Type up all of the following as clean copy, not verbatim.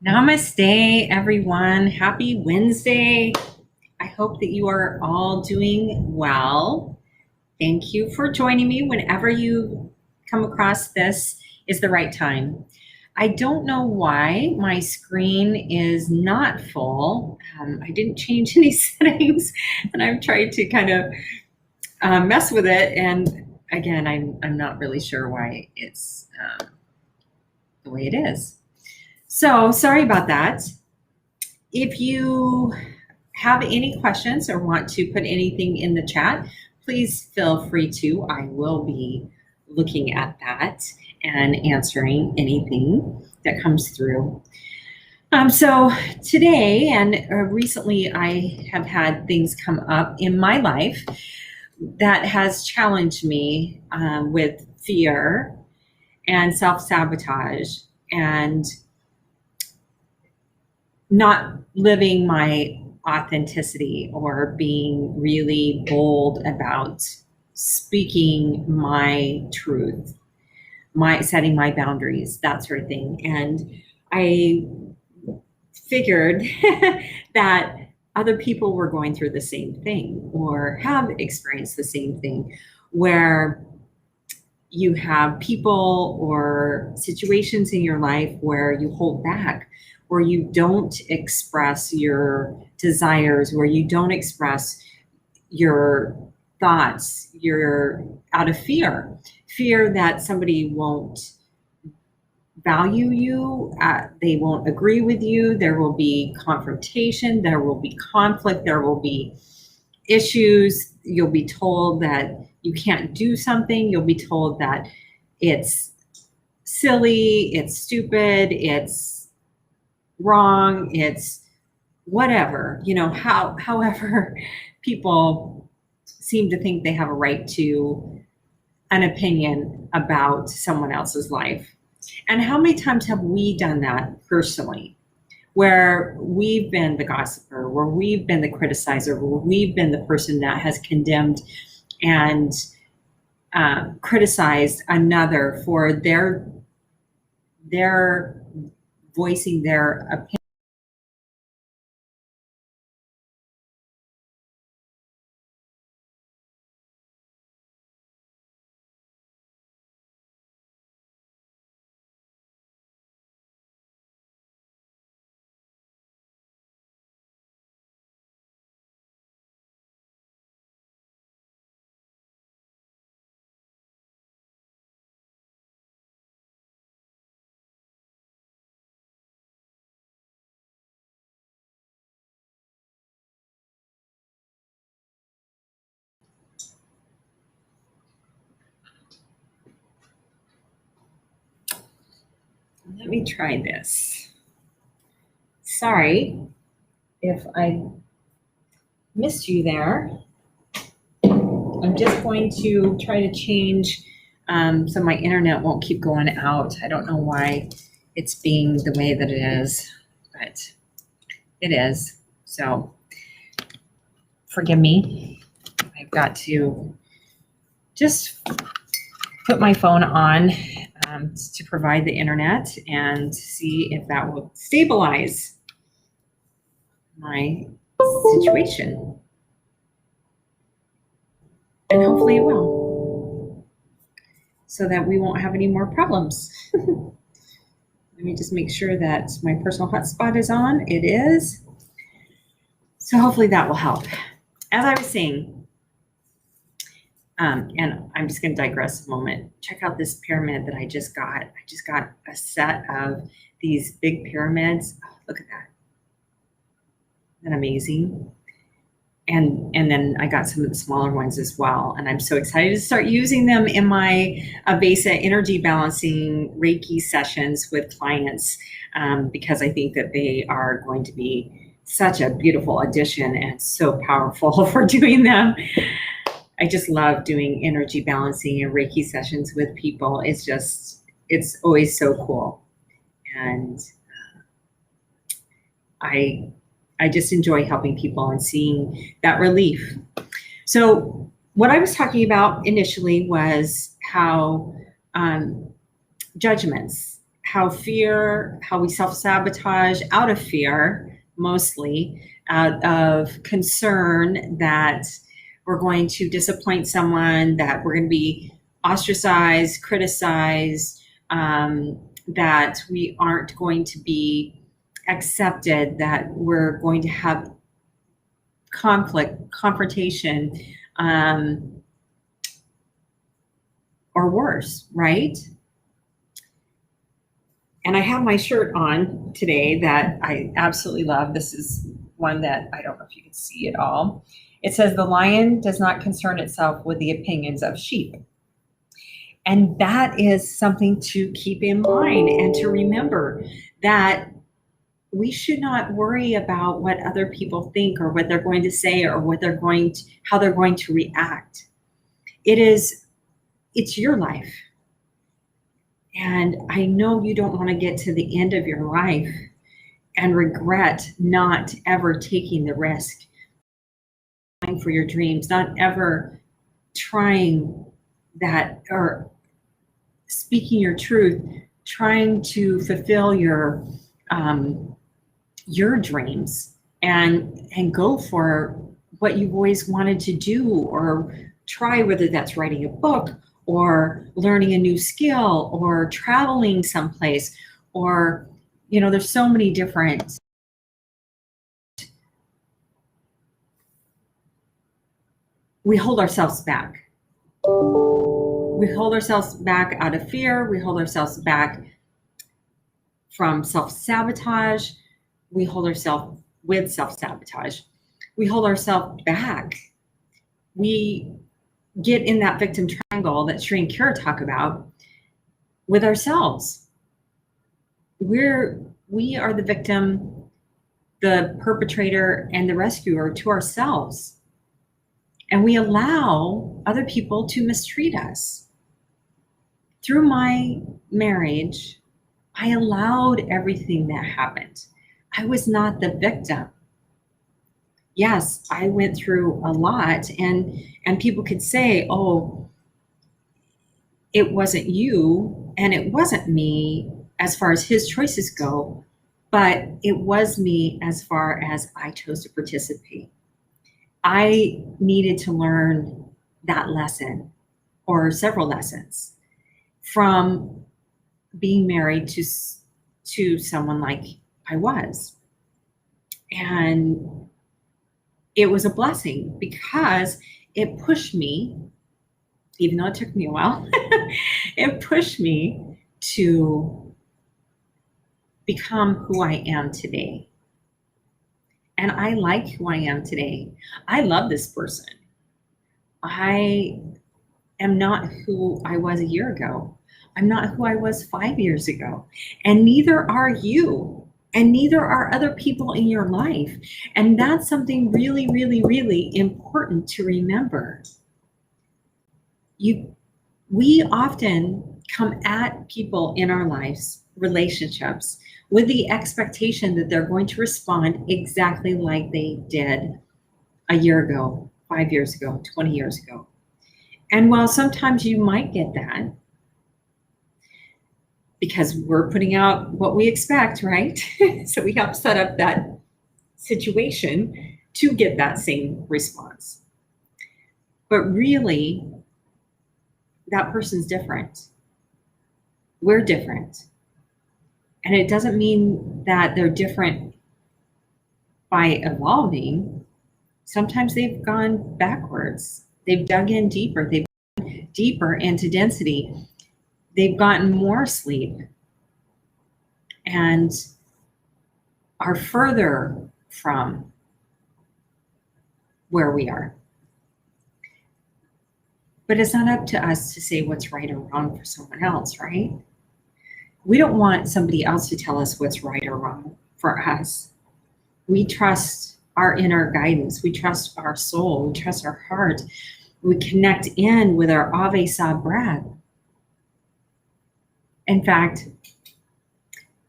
Namaste, everyone. Happy Wednesday. I hope that you are all doing well. Thank you for joining me. Whenever you come across this is the right time. I don't know why my screen is not full. I didn't change any settings, and I've tried to kind of mess with it. And again, I'm not really sure why it's the way it is. So sorry about that. If you have any questions or want to put anything in the chat, please feel free to. I will be looking at that and answering anything that comes through. So today and recently, I have had things come up in my life that has challenged me with fear and self-sabotage and not living my authenticity or being really bold about speaking my truth, my setting my boundaries, that sort of thing. And I figured that other people were going through the same thing or have experienced the same thing, where you have people or situations in your life where you hold back, where you don't express your desires, where you don't express your thoughts, you're out of fear that somebody won't value you, they won't agree with you, there will be confrontation, there will be conflict, there will be issues, you'll be told that you can't do something, you'll be told that it's silly, it's stupid, it's wrong, it's whatever, however people seem to think they have a right to an opinion about someone else's life. And how many times have we done that personally, where we've been the gossiper, where we've been the criticizer, where we've been the person that has condemned and criticized another for their voicing their opinion. Let me try this. Sorry if I missed you there. I'm just going to try to change so my internet won't keep going out. I don't know why it's being the way that it is, but it is. So forgive me. I've got to just put my phone on to provide the internet and see if that will stabilize my situation. And hopefully it will, so that we won't have any more problems. Let me just make sure that my personal hotspot is on. It is. So hopefully that will help. As I was saying, and I'm just going to digress a moment. Check out this pyramid that I just got. I just got a set of these big pyramids. Oh, look at that. Isn't that amazing? And then I got some of the smaller ones as well. And I'm so excited to start using them in my Avesa energy balancing Reiki sessions with clients, because I think that they are going to be such a beautiful addition and so powerful for doing them. I just love doing energy balancing and Reiki sessions with people. It's always so cool. And I just enjoy helping people and seeing that relief. So what I was talking about initially was how judgments, how we self-sabotage out of fear, mostly out of concern that we're going to disappoint someone, that we're going to be ostracized, criticized, that we aren't going to be accepted, that we're going to have conflict, confrontation, or worse, right? And I have my shirt on today that I absolutely love. This is one that I don't know if you can see it all. It says, "The lion does not concern itself with the opinions of sheep." And that is something to keep in mind and to remember, that we should not worry about what other people think or what they're going to say or how they're going to react. It's your life. And I know you don't want to get to the end of your life and regret not ever taking the risk for your dreams, not ever trying that or speaking your truth, trying to fulfill your dreams and go for what you've always wanted to do or try, whether that's writing a book or learning a new skill or traveling someplace, or, there's so many different. We hold ourselves back. We hold ourselves back out of fear. We hold ourselves back from self-sabotage. We hold ourselves with self-sabotage. We hold ourselves back. We get in that victim triangle that Sri and Kira talk about with ourselves. We are the victim, the perpetrator, and the rescuer to ourselves. And we allow other people to mistreat us. Through my marriage, I allowed everything that happened. I was not the victim. Yes, I went through a lot, and people could say, "Oh, it wasn't you and it wasn't me as far as his choices go, but it was me as far as I chose to participate." I needed to learn that lesson, or several lessons, from being married to someone like I was. And it was a blessing because it pushed me, even though it took me a while, it pushed me to become who I am today. And I like who I am today. I love this person. I am not who I was a year ago. I'm not who I was 5 years ago. And neither are you. And neither are other people in your life. And that's something really, really, really important to remember. We often come at people in our lives, relationships, with the expectation that they're going to respond exactly like they did a year ago, 5 years ago, 20 years ago. And while sometimes you might get that, because we're putting out what we expect, right? So we help set up that situation to get that same response. But really, that person's different. We're different. And it doesn't mean that they're different by evolving. Sometimes they've gone backwards. They've dug in deeper. They've gone deeper into density. They've gotten more sleep and are further from where we are. But it's not up to us to say what's right or wrong for someone else, right? We don't want somebody else to tell us what's right or wrong for us. We trust our inner guidance. We trust our soul. We trust our heart. We connect in with our Ave Sa breath. In fact,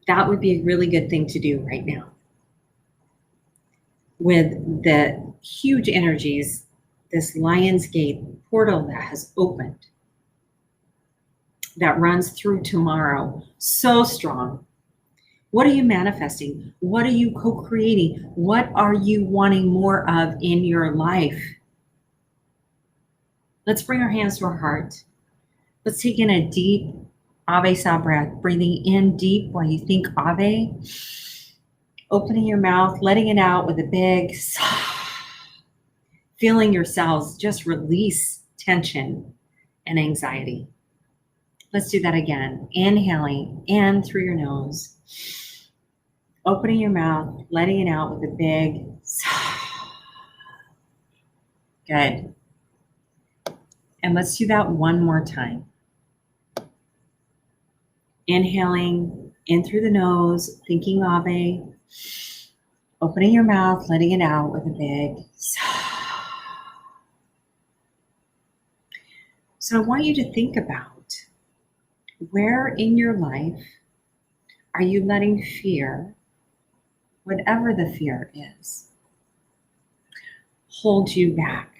that would be a really good thing to do right now. With the huge energies, this Lion's Gate portal that has opened, that runs through tomorrow so strong. What are you manifesting? What are you co-creating? What are you wanting more of in your life? Let's bring our hands to our heart. Let's take in a deep Ave Sa breath, breathing in deep while you think Ave, opening your mouth, letting it out with a big sigh, feeling your cells just release tension and anxiety. Let's do that again. Inhaling in through your nose, opening your mouth, letting it out with a big sigh. Good. And let's do that one more time. Inhaling in through the nose, thinking Ave, opening your mouth, letting it out with a big sigh. So I want you to think about, where in your life are you letting fear, whatever the fear is, hold you back?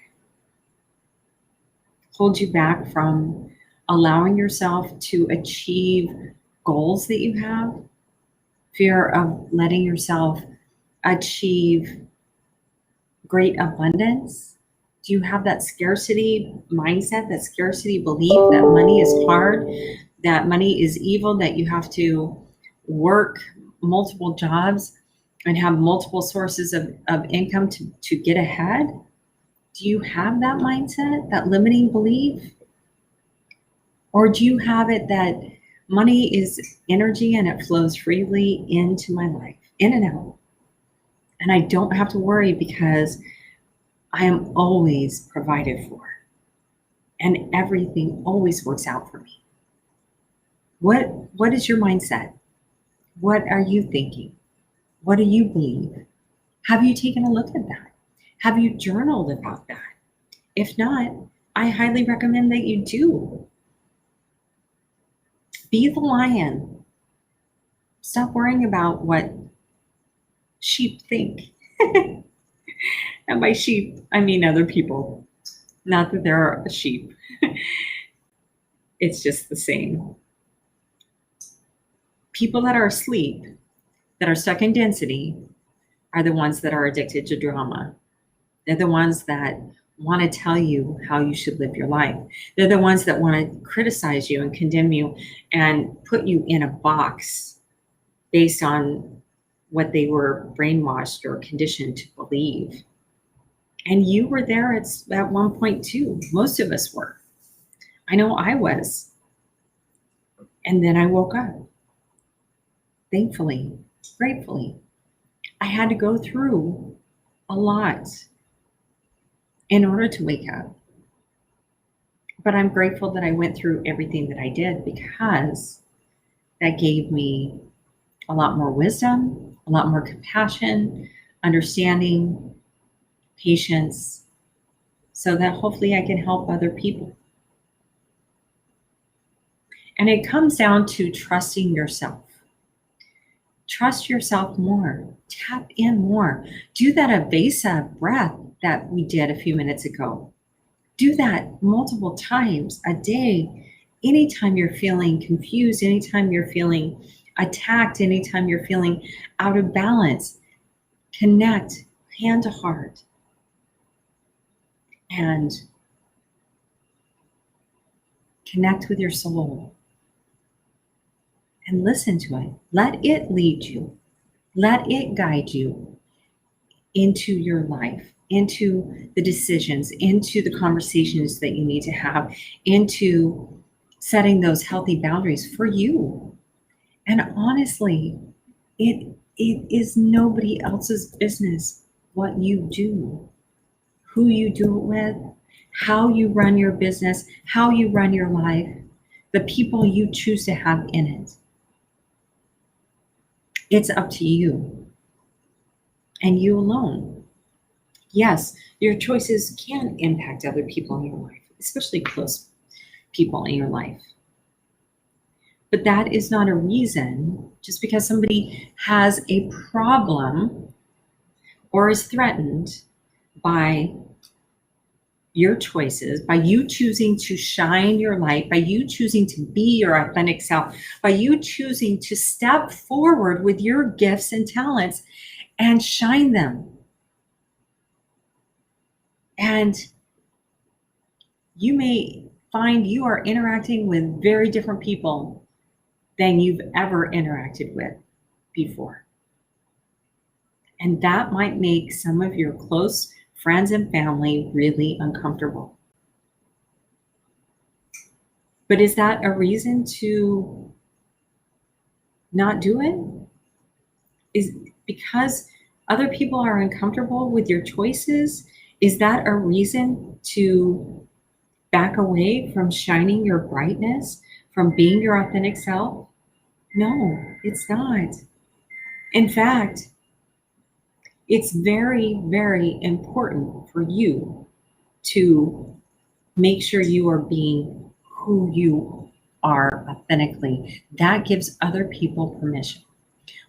Hold you back from allowing yourself to achieve goals that you have? Fear of letting yourself achieve great abundance? Do you have that scarcity mindset, that scarcity belief that money is hard, that money is evil, that you have to work multiple jobs and have multiple sources of income to get ahead? Do you have that mindset, that limiting belief? Or do you have it that money is energy and it flows freely into my life, in and out? And I don't have to worry because I am always provided for and everything always works out for me. What is your mindset? What are you thinking? What do you believe? Have you taken a look at that? Have you journaled about that? If not, I highly recommend that you do. Be the lion. Stop worrying about what sheep think. And by sheep, I mean other people. Not that there are a sheep. It's just the same. People that are asleep, that are stuck in density, are the ones that are addicted to drama. They're the ones that want to tell you how you should live your life. They're the ones that want to criticize you and condemn you and put you in a box based on what they were brainwashed or conditioned to believe. And you were there at one point too. Most of us were. I know I was. And then I woke up. Thankfully, gratefully. I had to go through a lot in order to wake up. But I'm grateful that I went through everything that I did, because that gave me a lot more wisdom, a lot more compassion, understanding, patience, so that hopefully I can help other people. And it comes down to trusting yourself. Trust yourself more. Tap in more. Do that Avesa breath that we did a few minutes ago. Do that multiple times a day. Anytime you're feeling confused, anytime you're feeling attacked, anytime you're feeling out of balance, connect hand to heart and connect with your soul and listen to it. Let it lead you. Let it guide you into your life, into the decisions, into the conversations that you need to have, into setting those healthy boundaries for you. And honestly, it is nobody else's business what you do, who you do it with, how you run your business, how you run your life, the people you choose to have in it. It's up to you and you alone. Yes, your choices can impact other people in your life, especially close people in your life. But that is not a reason, just because somebody has a problem or is threatened by your choices, by you choosing to shine your light, by you choosing to be your authentic self, by you choosing to step forward with your gifts and talents and shine them. And you may find you are interacting with very different people than you've ever interacted with before. And that might make some of your close friends and family really uncomfortable. But is that a reason to not do it? Is because other people are uncomfortable with your choices? Is that a reason to back away from shining your brightness, from being your authentic self? No, it's not. In fact, it's very, very important for you to make sure you are being who you are authentically. That gives other people permission.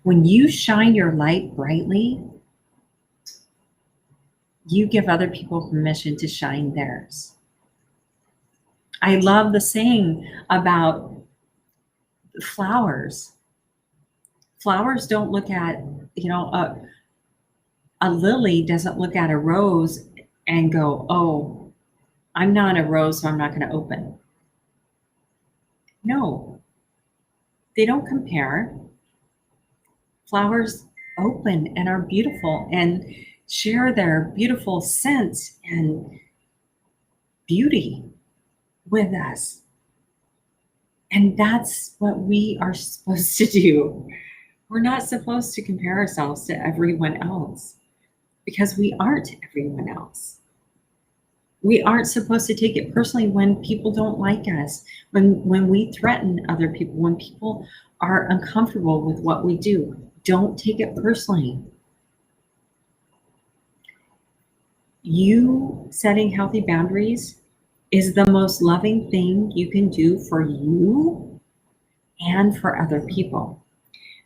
When you shine your light brightly, you give other people permission to shine theirs. I love the saying about flowers. Flowers don't look at, a lily doesn't look at a rose and go, oh, I'm not a rose, so I'm not going to open. No, they don't compare. Flowers open and are beautiful and share their beautiful scent and beauty with us. And that's what we are supposed to do. We're not supposed to compare ourselves to everyone else because we aren't everyone else. We aren't supposed to take it personally when people don't like us, when we threaten other people, when people are uncomfortable with what we do. Don't take it personally. You setting healthy boundaries is the most loving thing you can do for you and for other people.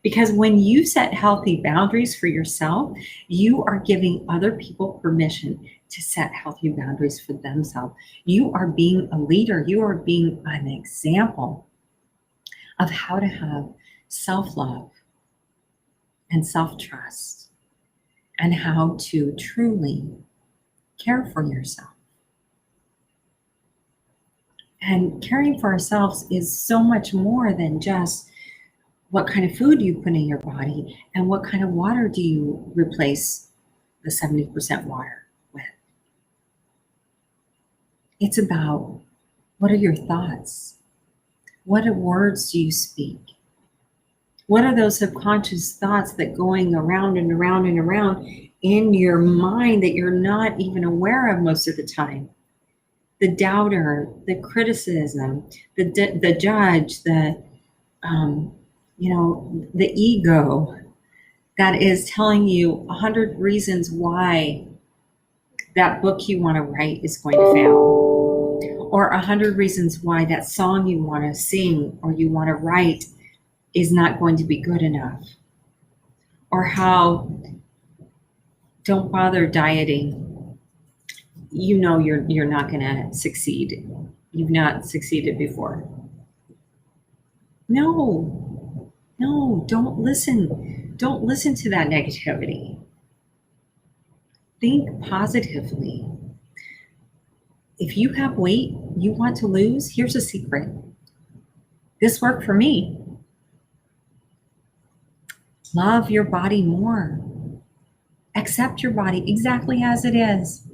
Because when you set healthy boundaries for yourself, you are giving other people permission to set healthy boundaries for themselves. You are being a leader. You are being an example of how to have self-love and self-trust and how to truly care for yourself. And caring for ourselves is so much more than just what kind of food you put in your body and what kind of water do you replace the 70% water with. It's about what are your thoughts? What words do you speak? What are those subconscious thoughts that going around and around and around in your mind that you're not even aware of most of the time? The doubter, the criticism, the judge, the ego that is telling you 100 reasons why that book you want to write is going to fail, or 100 reasons why that song you want to sing or you want to write is not going to be good enough, or how don't bother dieting. You know you're not going to succeed. You've not succeeded before. No, don't listen. Don't listen to that negativity. Think positively. If you have weight you want to lose, here's a secret. This worked for me. Love your body more. Accept your body exactly as it is.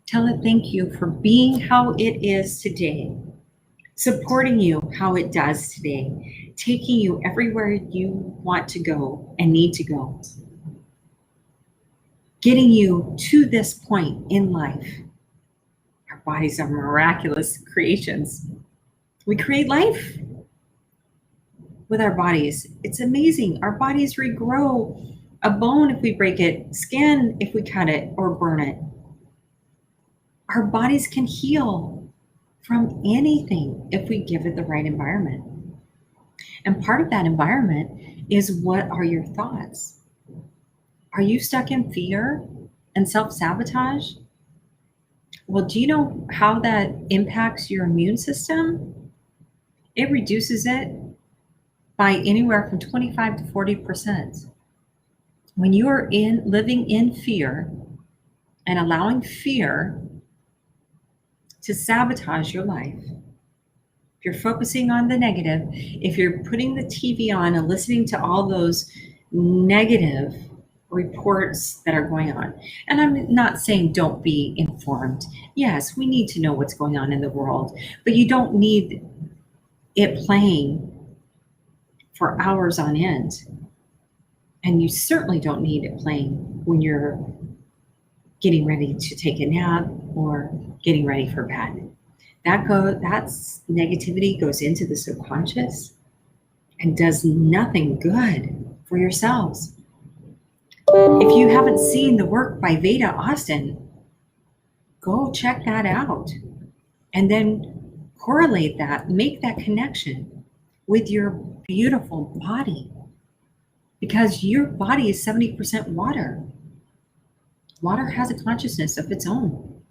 Tell it thank you for being how it is today, supporting you how it does today, taking you everywhere you want to go and need to go, getting you to this point in life. Our bodies are miraculous creations. We create life with our bodies. It's amazing. Our bodies regrow a bone if we break it, skin if we cut it or burn it. Our bodies can heal from anything if we give it the right environment. And part of that environment is, what are your thoughts? Are you stuck in fear and self-sabotage? Well, do you know how that impacts your immune system? It reduces it by anywhere from 25 to 40%. When you are living in fear and allowing fear to sabotage your life, if you're focusing on the negative, if you're putting the TV on and listening to all those negative reports that are going on, and I'm not saying don't be informed. Yes, we need to know what's going on in the world, but you don't need it playing for hours on end. And you certainly don't need it playing when you're getting ready to take a nap or getting ready for bed. That's negativity goes into the subconscious and does nothing good for yourselves. If you haven't seen the work by Veda Austin, go check that out and then correlate that, make that connection with your beautiful body, because your body is 70% water. Water has a consciousness of its own,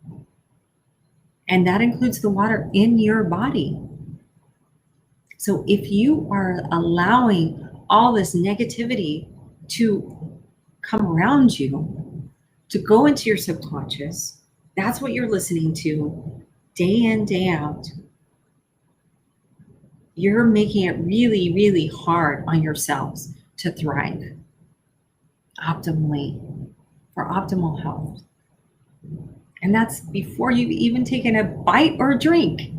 and that includes the water in your body. So if you are allowing all this negativity to come around you, to go into your subconscious, that's what you're listening to day in, day out. You're making it really, really hard on yourselves to thrive optimally for optimal health. And that's before you've even taken a bite or a drink.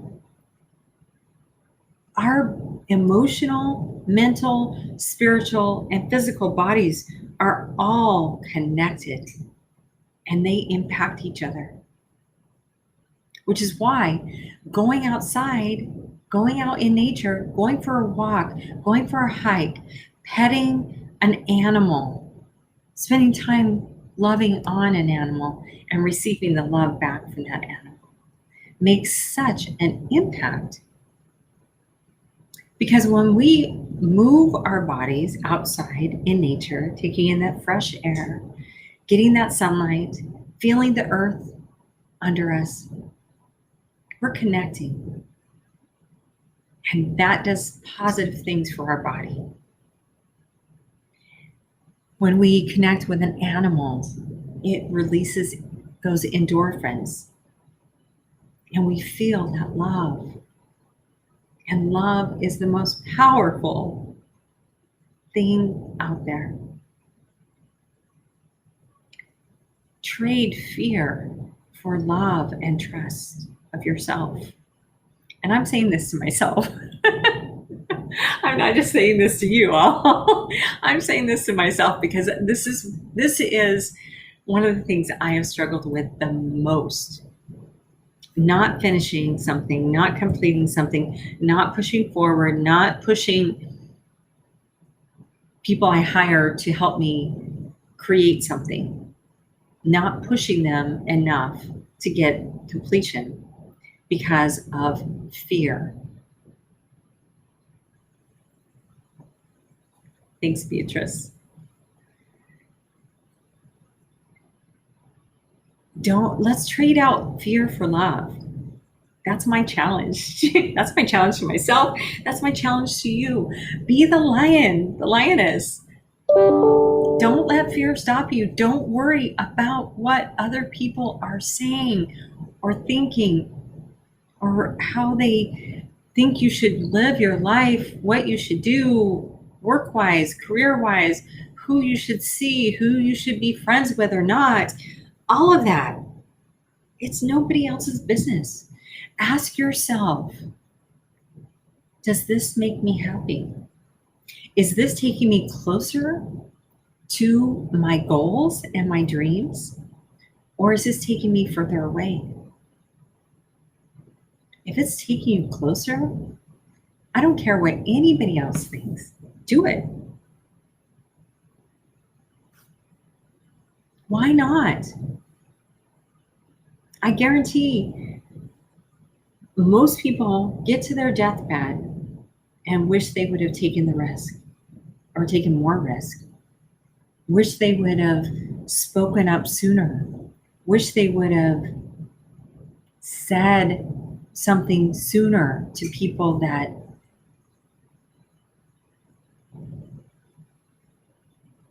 Our emotional, mental, spiritual, and physical bodies are all connected, and they impact each other. Which is why going outside, going out in nature, going for a walk, going for a hike, petting an animal, spending time loving on an animal and receiving the love back from that animal makes such an impact. Because when we move our bodies outside in nature, taking in that fresh air, getting that sunlight, feeling the earth under us, we're connecting. And that does positive things for our body. When we connect with an animal, it releases those endorphins, and we feel that love. And love is the most powerful thing out there. Trade fear for love and trust of yourself. And I'm saying this to myself. I'm not just saying this to you all. I'm saying this to myself because this is one of the things I have struggled with the most. Not finishing something, not completing something, not pushing forward, not pushing people I hire to help me create something, not pushing them enough to get completion because of fear. Thanks, Beatrice. Let's trade out fear for love. That's my challenge. That's my challenge to myself. That's my challenge to you. Be the lion, the lioness. Don't let fear stop you. Don't worry about what other people are saying or thinking or how they think you should live your life, what you should do work-wise, career-wise, who you should see, who you should be friends with or not. All of that. It's nobody else's business. Ask yourself, does this make me happy? Is this taking me closer to my goals and my dreams? Or is this taking me further away? If it's taking you closer, I don't care what anybody else thinks. Do it. Why not? I guarantee most people get to their deathbed and wish they would have taken the risk or taken more risk. Wish they would have spoken up sooner. Wish they would have said something sooner to people that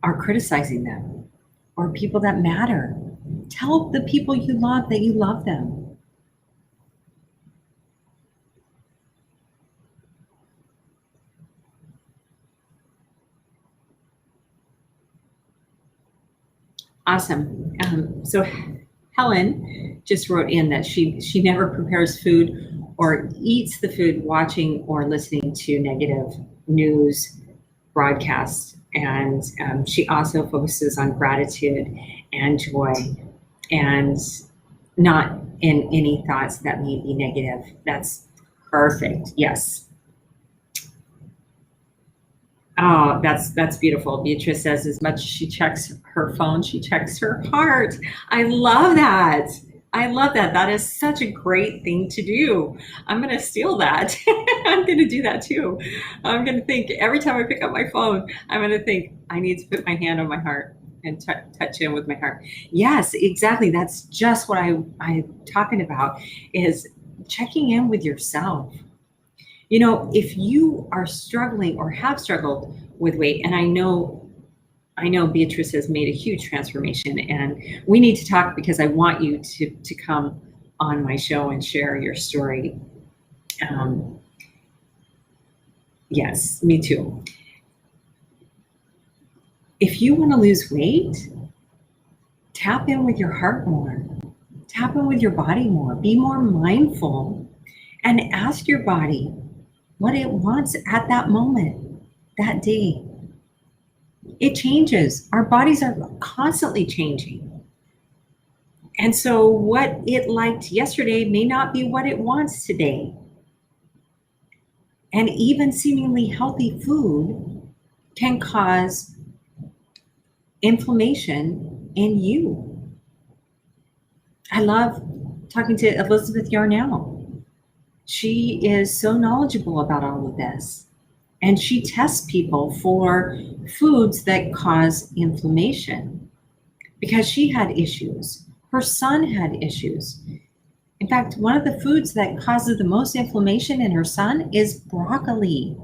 are criticizing them or people that matter. Tell the people you love that you love them. Awesome. So Helen just wrote in that she never prepares food or eats the food watching or listening to negative news broadcasts. And she also focuses on gratitude and joy and not in any thoughts that may be negative. That's perfect. Yes. Oh, that's beautiful. Beatrice says as much as she checks her phone, she checks her heart. I love that. I love that. That is such a great thing to do. I'm going to steal that. I'm going to do that too. I'm going to think every time I pick up my phone, I'm going to think I need to put my hand on my heart and touch in with my heart. Yes, exactly. That's just what I'm talking about is checking in with yourself. You know, if you are struggling or have struggled with weight, and I know Beatrice has made a huge transformation, and we need to talk because I want you to come on my show and share your story. Um, yes, me too. If you want to lose weight, tap in with your heart more, tap in with your body more, be more mindful, and ask your body what it wants at that moment, that day. It changes. Our bodies are constantly changing. And so what it liked yesterday may not be what it wants today. And even seemingly healthy food can cause inflammation in you. I love talking to Elizabeth Yarnell. She is so knowledgeable about all of this. And she tests people for foods that cause inflammation because she had issues. Her son had issues. In fact, one of the foods that causes the most inflammation in her son is broccoli.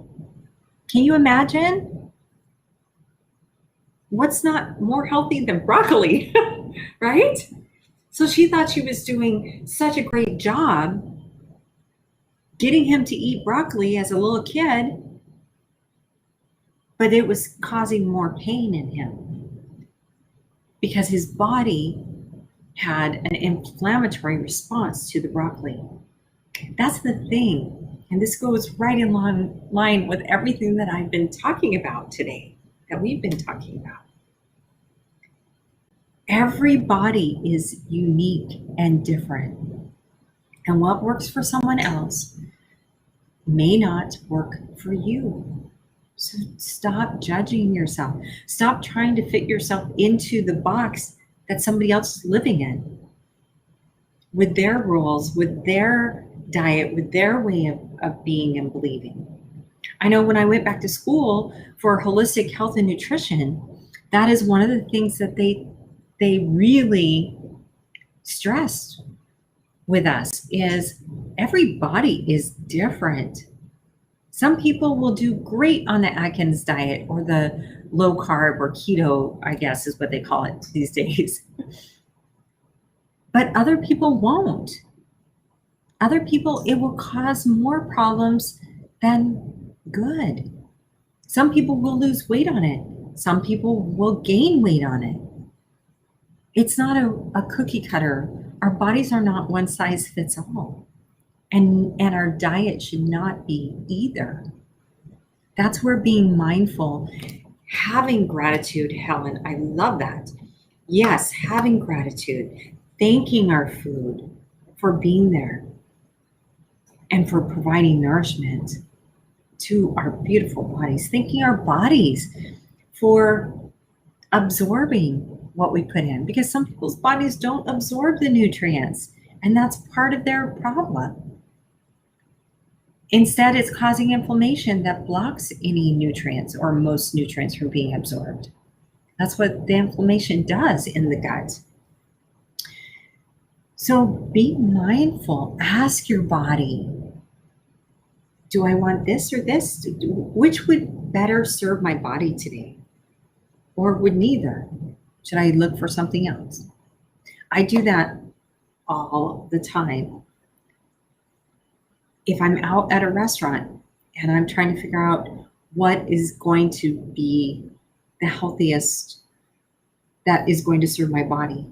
Can you imagine? What's not more healthy than broccoli, right? So she thought she was doing such a great job getting him to eat broccoli as a little kid, but it was causing more pain in him because his body had an inflammatory response to the broccoli. That's the thing. And this goes right in line with everything that I've been talking about today, that we've been talking about. Every body is unique and different. And what works for someone else may not work for you. So stop judging yourself. Stop trying to fit yourself into the box that somebody else is living in with their rules, with their diet, with their way of being and believing. I know when I went back to school for holistic health and nutrition, that is one of the things that they really stressed with us is every body is different. Some people will do great on the Atkins diet or the low carb or keto, I guess is what they call it these days. But other people won't. Other people, it will cause more problems than good. Some people will lose weight on it. Some people will gain weight on it. It's not a cookie cutter. Our bodies are not one size fits all. And our diet should not be either. That's where being mindful, having gratitude, Helen, I love that. Yes, having gratitude, thanking our food for being there and for providing nourishment to our beautiful bodies, thanking our bodies for absorbing what we put in, because some people's bodies don't absorb the nutrients, and that's part of their problem. Instead, it's causing inflammation that blocks any nutrients or most nutrients from being absorbed. That's what the inflammation does in the gut. So be mindful. Ask your body, do I want this or this? Which would better serve my body today? Or would neither? Should I look for something else? I do that all the time. If I'm out at a restaurant and I'm trying to figure out what is going to be the healthiest that is going to serve my body,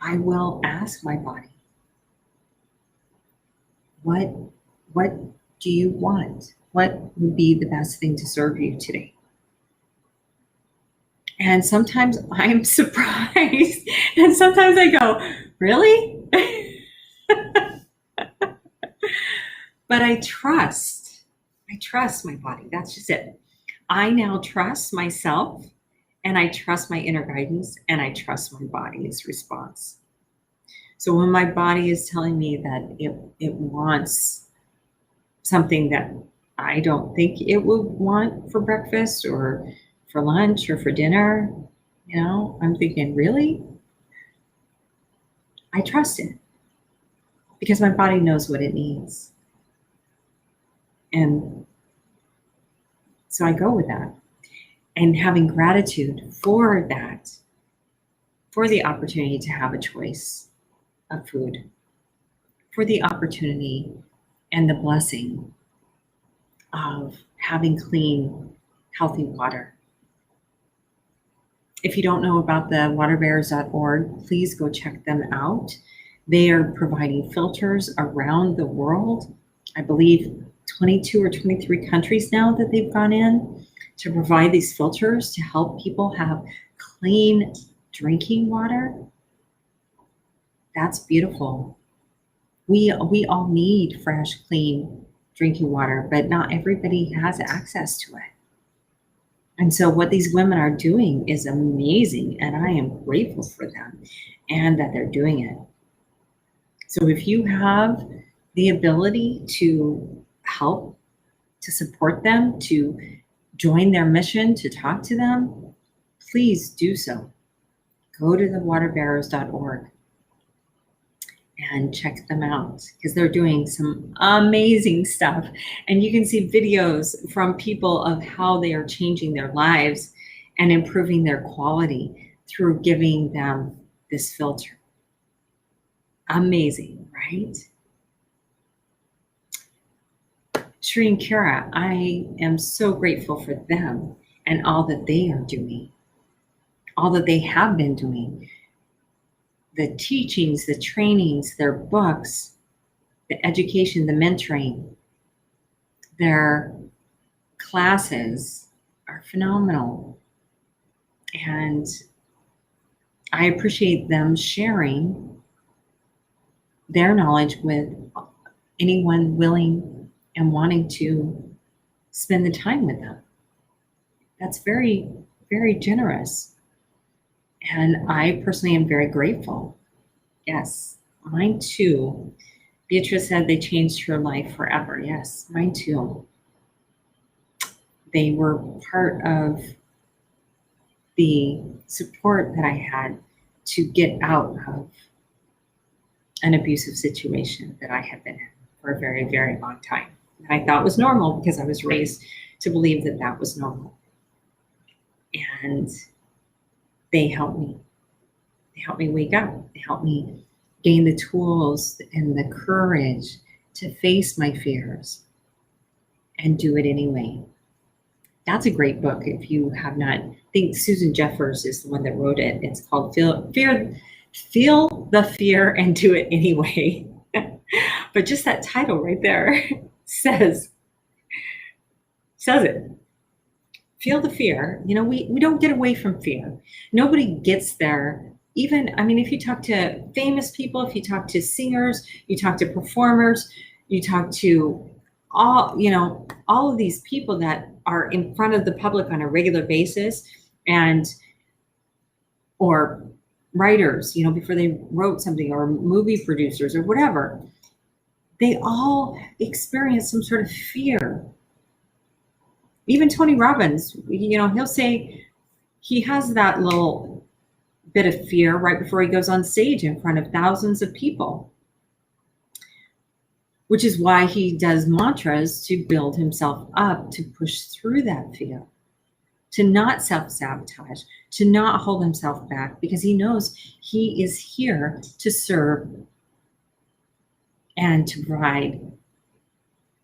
I will ask my body, what what do you want? What would be the best thing to serve you today? And sometimes I'm surprised, and sometimes I go, really? But I trust my body. That's just it. I now trust myself, and I trust my inner guidance, and I trust my body's response. So when my body is telling me that it wants something that I don't think it would want for breakfast or for lunch or for dinner, I'm thinking, really? I trust it because my body knows what it needs. And so I go with that. And having gratitude for that, for the opportunity to have a choice of food, for the opportunity and the blessing of having clean, healthy water. If you don't know about the waterbearers.org, please go check them out. They are providing filters around the world. I believe 22 or 23 countries now that they've gone in to provide these filters to help people have clean drinking water. That's beautiful. We all need fresh, clean drinking water, but not everybody has access to it. And so what these women are doing is amazing, and I am grateful for them and that they're doing it. So if you have the ability to help, to support them, to join their mission, to talk to them, please do so. Go to thewaterbearers.org and check them out because they're doing some amazing stuff. And you can see videos from people of how they are changing their lives and improving their quality through giving them this filter. Amazing, right? Shri and Kara, I am so grateful for them and all that they are doing, all that they have been doing. The teachings, the trainings, their books, the education, the mentoring, their classes are phenomenal. And I appreciate them sharing their knowledge with anyone willing and wanting to spend the time with them. That's very, very generous. And I personally am very grateful. Yes, mine too. Beatrice said they changed her life forever. Yes, mine too. They were part of the support that I had to get out of an abusive situation that I had been in for a very, very long time. And I thought was normal because I was raised to believe that that was normal. And they helped me. They helped me wake up. They helped me gain the tools and the courage to face my fears and do it anyway. That's a great book if you have not. I think Susan Jeffers is the one that wrote it. It's called Feel the Fear and Do It Anyway. But just that title right there says it. Feel the fear. We don't get away from fear. Nobody gets there. Even, if you talk to famous people, if you talk to singers, you talk to performers, you talk to all of these people that are in front of the public on a regular basis, or writers, before they wrote something, or movie producers or whatever, they all experience some sort of fear. Even Tony Robbins, he'll say he has that little bit of fear right before he goes on stage in front of thousands of people, which is why he does mantras to build himself up, to push through that fear, to not self-sabotage, to not hold himself back, because he knows he is here to serve and to provide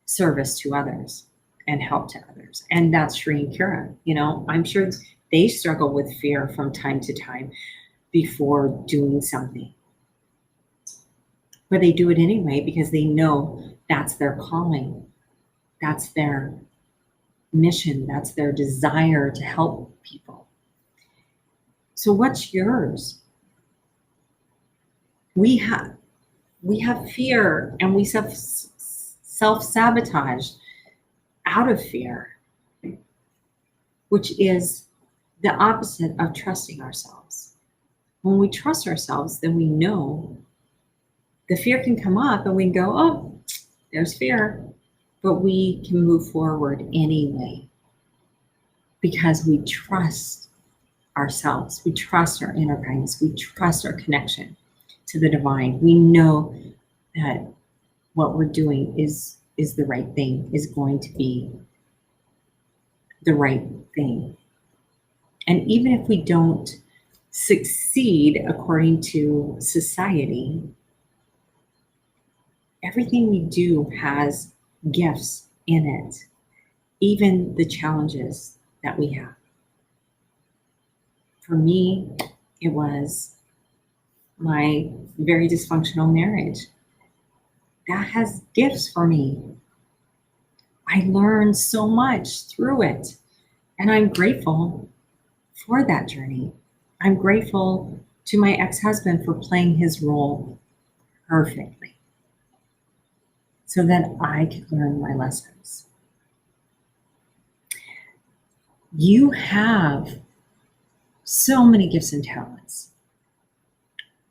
service to others and help to others. And that's Shri and Kira. You know, I'm sure they struggle with fear from time to time before doing something. But they do it anyway because they know that's their calling. That's their mission. That's their desire to help people. So what's yours? We have fear, and we self-sabotage out of fear, which is the opposite of trusting ourselves. When we trust ourselves, then we know the fear can come up and we can go, oh, there's fear, but we can move forward anyway because we trust ourselves. We trust our inner guidance. We trust our connection to the divine. We know that what we're doing is the right thing, is going to be the right thing. And even if we don't succeed according to society, everything we do has gifts in it, even the challenges that we have. For me, it was my very dysfunctional marriage. That has gifts for me. I learned so much through it, and I'm grateful for that journey. I'm grateful to my ex-husband for playing his role perfectly so that I could learn my lessons. You have so many gifts and talents.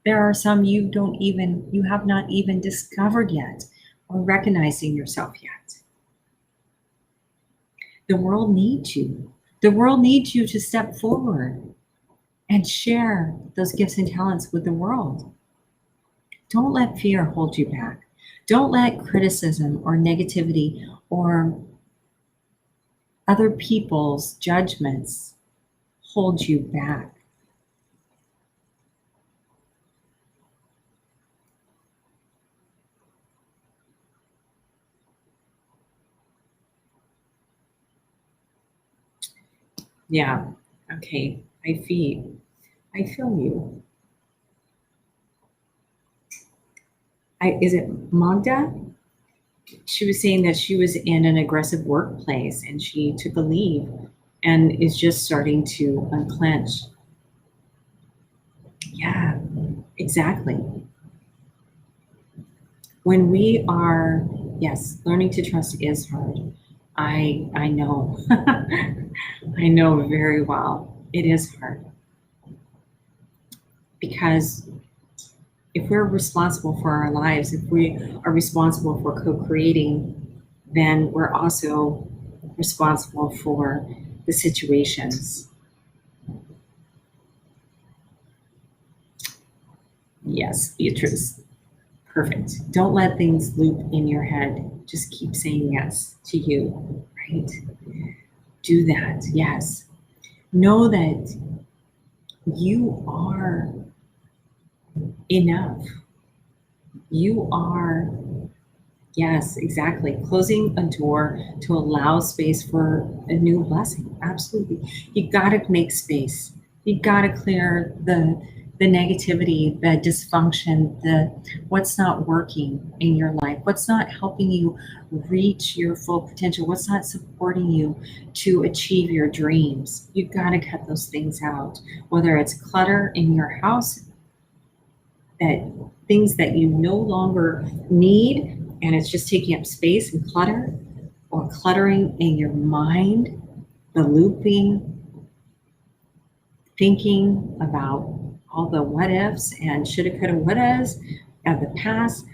There are some you have not even discovered yet or recognized in yourself yet. The world needs you. The world needs you to step forward and share those gifts and talents with the world. Don't let fear hold you back. Don't let criticism or negativity or other people's judgments hold you back. Yeah, okay, I feel you. Is it Magda? She was saying that she was in an aggressive workplace and she took a leave and is just starting to unclench. Yeah, exactly. When we are, yes, learning to trust is hard. I know. I know very well. It is hard. Because if we're responsible for our lives, if we are responsible for co-creating, then we're also responsible for the situations. Yes, Beatrice. Perfect. Don't let things loop in your head. Just keep saying yes to you, right? Do that. Yes. Know that you are enough. You are, yes, exactly. Closing a door to allow space for a new blessing. Absolutely. You got to make space. You got to clear the negativity, the dysfunction, the what's not working in your life, what's not helping you reach your full potential, what's not supporting you to achieve your dreams. You've got to cut those things out, whether it's clutter in your house, that things that you no longer need and it's just taking up space and clutter, or cluttering in your mind, the looping, thinking about all the what ifs and shoulda, coulda, wouldas of the past.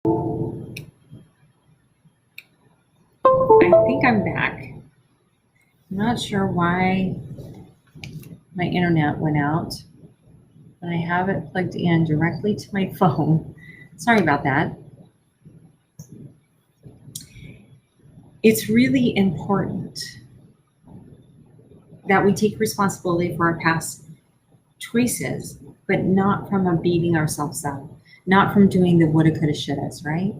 I think I'm back. I'm not sure why my internet went out, but I have it plugged in directly to my phone. Sorry about that. It's really important that we take responsibility for our past choices, but not from a beating ourselves up, not from doing the woulda, coulda, shouldas, right?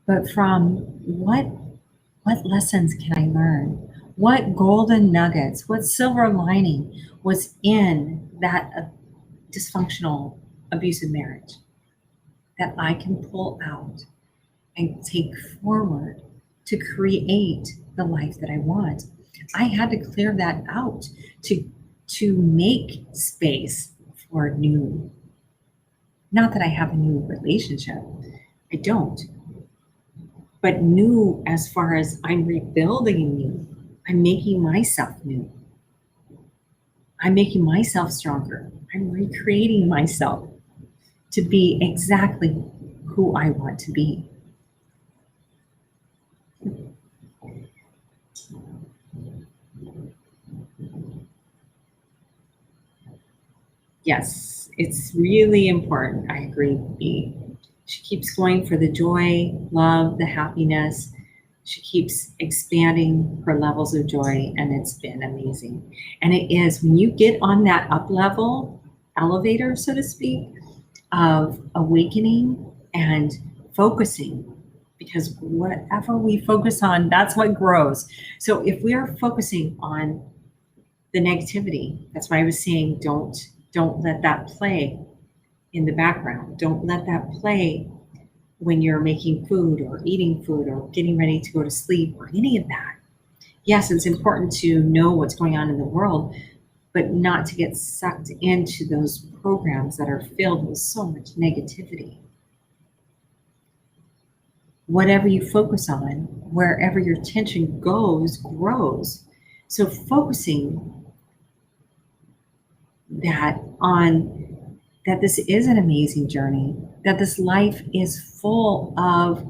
But from what lessons can I learn? What golden nuggets, what silver lining was in that dysfunctional, abusive marriage that I can pull out and take forward to create the life that I want? I had to clear that out to make space for new. Not that I have a new relationship, I don't. But new as far as I'm rebuilding new. I'm making myself new. I'm making myself stronger. I'm recreating myself to be exactly who I want to be. Yes, it's really important. I agree, B. She keeps going for the joy, love, the happiness. She keeps expanding her levels of joy, and it's been amazing. And it is when you get on that up level elevator, so to speak, of awakening and focusing, because whatever we focus on, that's what grows. So if we are focusing on the negativity, that's why I was saying don't let that play in the background. Don't let that play when you're making food or eating food or getting ready to go to sleep or any of that. Yes, it's important to know what's going on in the world, but not to get sucked into those programs that are filled with so much negativity. Whatever you focus on, wherever your attention goes, grows. So focusing that this is an amazing journey, that this life is full of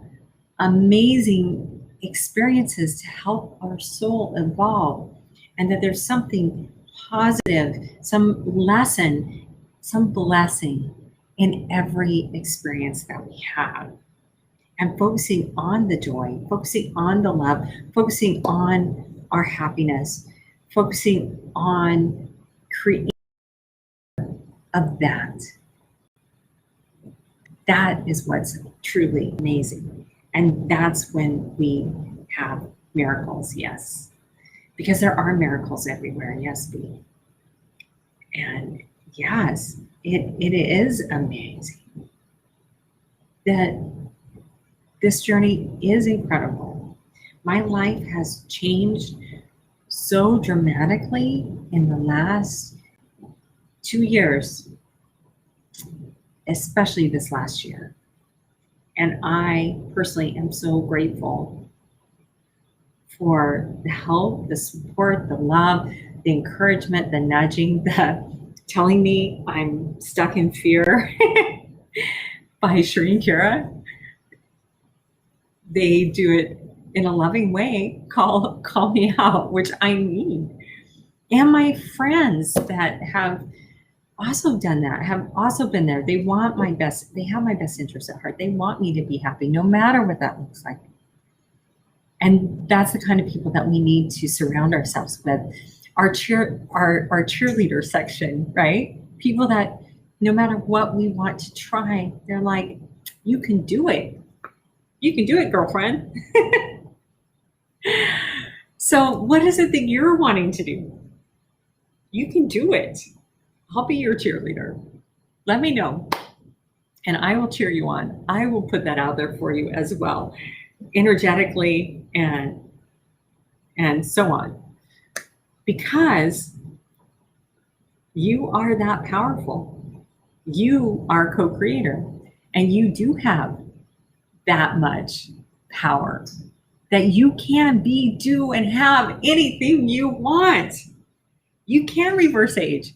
amazing experiences to help our soul evolve, and that there's something positive, some lesson, some blessing in every experience that we have. And focusing on the joy, focusing on the love, focusing on our happiness, focusing on creating of that. That is what's truly amazing. And that's when we have miracles, yes. Because there are miracles everywhere, yes, B. And yes, it is amazing that this journey is incredible. My life has changed so dramatically in the last 2 years, especially this last year. And I personally am so grateful for the help, the support, the love, the encouragement, the nudging, the telling me I'm stuck in fear by Shereen Kira. They do it in a loving way, call me out, which I need. And my friends that have also done that, have also been there. They want my best, they have my best interest at heart. They want me to be happy, no matter what that looks like. And that's the kind of people that we need to surround ourselves with. Our cheerleader section, right? People that no matter what we want to try, they're like, you can do it. You can do it, girlfriend. So what is it that you're wanting to do? You can do it. I'll be your cheerleader. Let me know, and I will cheer you on. I will put that out there for you as well, energetically and so on, because you are that powerful. You are co-creator, and you do have that much power that you can be, do, and have anything you want. You can reverse age.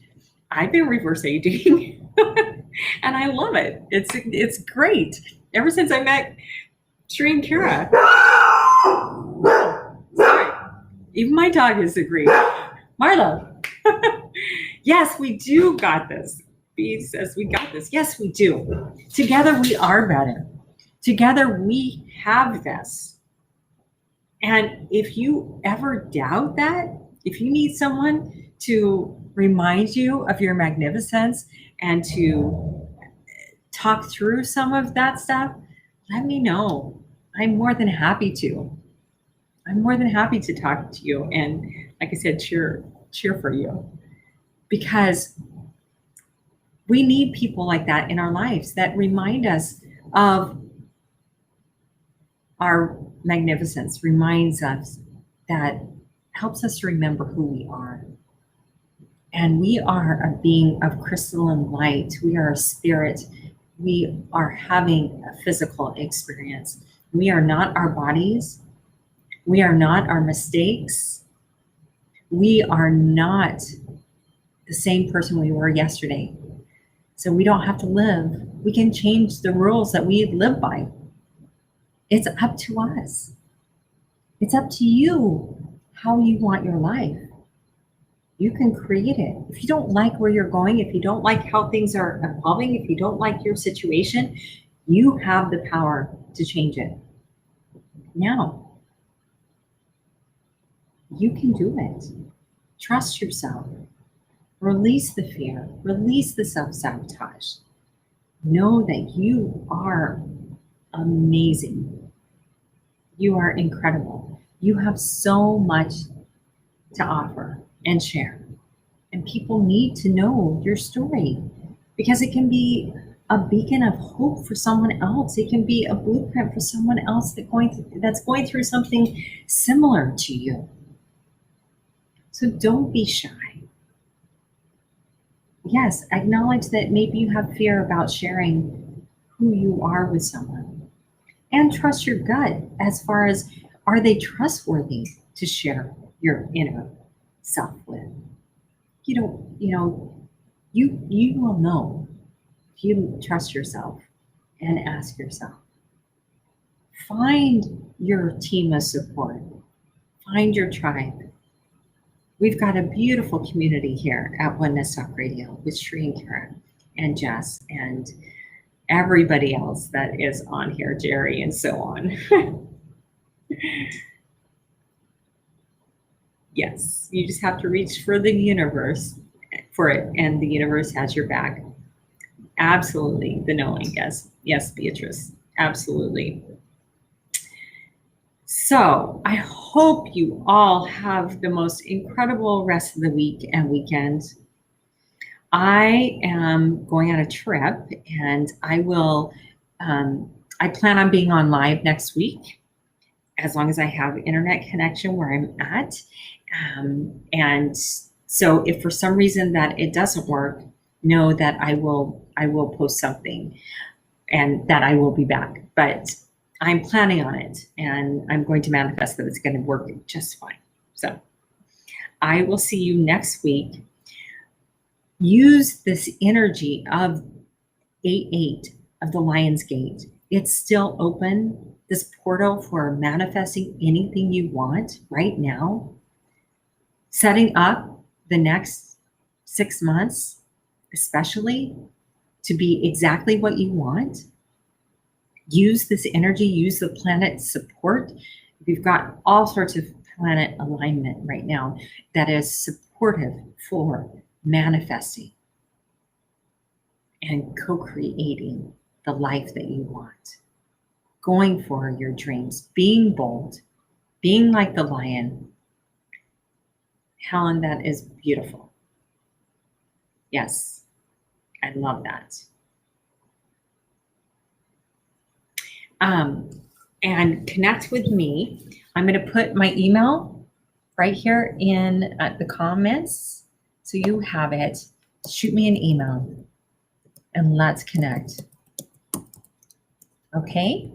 I've been reverse aging. And I love it. It's great. Ever since I met Sri and Kira. Sorry. Even my dog has agreed. Marlo. Yes, we do got this. B says we got this. Yes, we do. Together we are better. Together we have this. And if you ever doubt that, if you need someone to remind you of your magnificence and to talk through some of that stuff, let me know. I'm more than happy to. I'm more than happy to talk to you and, like I said, cheer for you, because we need people like that in our lives that remind us of our magnificence, reminds us, that helps us to remember who we are. And we are a being of crystalline light. We are a spirit. We are having a physical experience. We are not our bodies. We are not our mistakes. We are not the same person we were yesterday. So we don't have to live. We can change the rules that we live by. It's up to us. It's up to you how you want your life. You can create it. If you don't like where you're going, if you don't like how things are evolving, if you don't like your situation, you have the power to change it. Now, you can do it. Trust yourself. Release the fear. Release the self-sabotage. Know that you are amazing. You are incredible. You have so much to offer and share. And people need to know your story, because it can be a beacon of hope for someone else. It can be a blueprint for someone else that's going through something similar to you. So don't be shy. Yes, acknowledge that maybe you have fear about sharing who you are with someone. And trust your gut as far as, are they trustworthy to share your inner self with? You will know if you trust yourself and ask yourself. Find your team of support. Find your tribe. We've got a beautiful community here at Oneness Talk Radio with Sri and Kara and Jess and everybody else that is on here, Jerry and so on. Yes, you just have to reach for the universe for it, and the universe has your back. Absolutely, the knowing, yes. Yes, Beatrice, absolutely. So I hope you all have the most incredible rest of the week and weekend. I am going on a trip, and I plan on being on live next week, as long as I have internet connection where I'm at. And so if for some reason that it doesn't work, know that I will post something and that I will be back. But I'm planning on it, and I'm going to manifest that it's going to work just fine. So I will see you next week. Use this energy of 8-8 of the Lion's Gate. It's still open, this portal for manifesting anything you want right now. Setting up the next 6 months, especially, to be exactly what you want. Use this energy, use the planet support. We've got all sorts of planet alignment right now that is supportive for manifesting and co-creating the life that you want. Going for your dreams, being bold, being like the lion. Helen, that is beautiful. Yes, I love that. And connect with me. I'm going to put my email right here in the comments, so you have it. Shoot me an email and let's connect. Okay?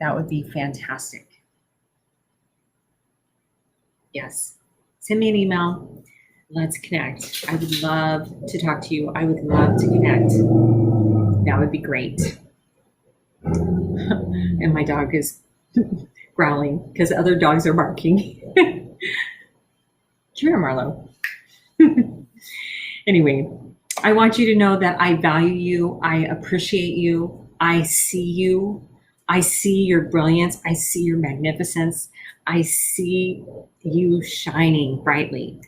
That would be fantastic. Yes. Send me an email. Let's connect. I would love to talk to you. I would love to connect. That would be great. And my dog is growling because other dogs are barking. Come here, Marlo. Anyway, I want you to know that I value you. I appreciate you. I see you. I see your brilliance. I see your magnificence. I see you shining brightly.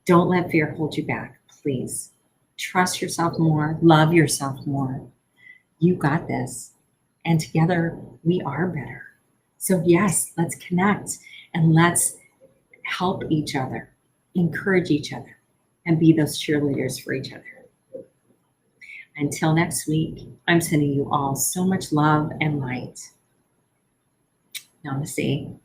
Don't let fear hold you back, please. Trust yourself more. Love yourself more. You got this. And together we are better. So, yes, let's connect and let's help each other, encourage each other, and be those cheerleaders for each other. Until next week, I'm sending you all so much love and light. Namaste.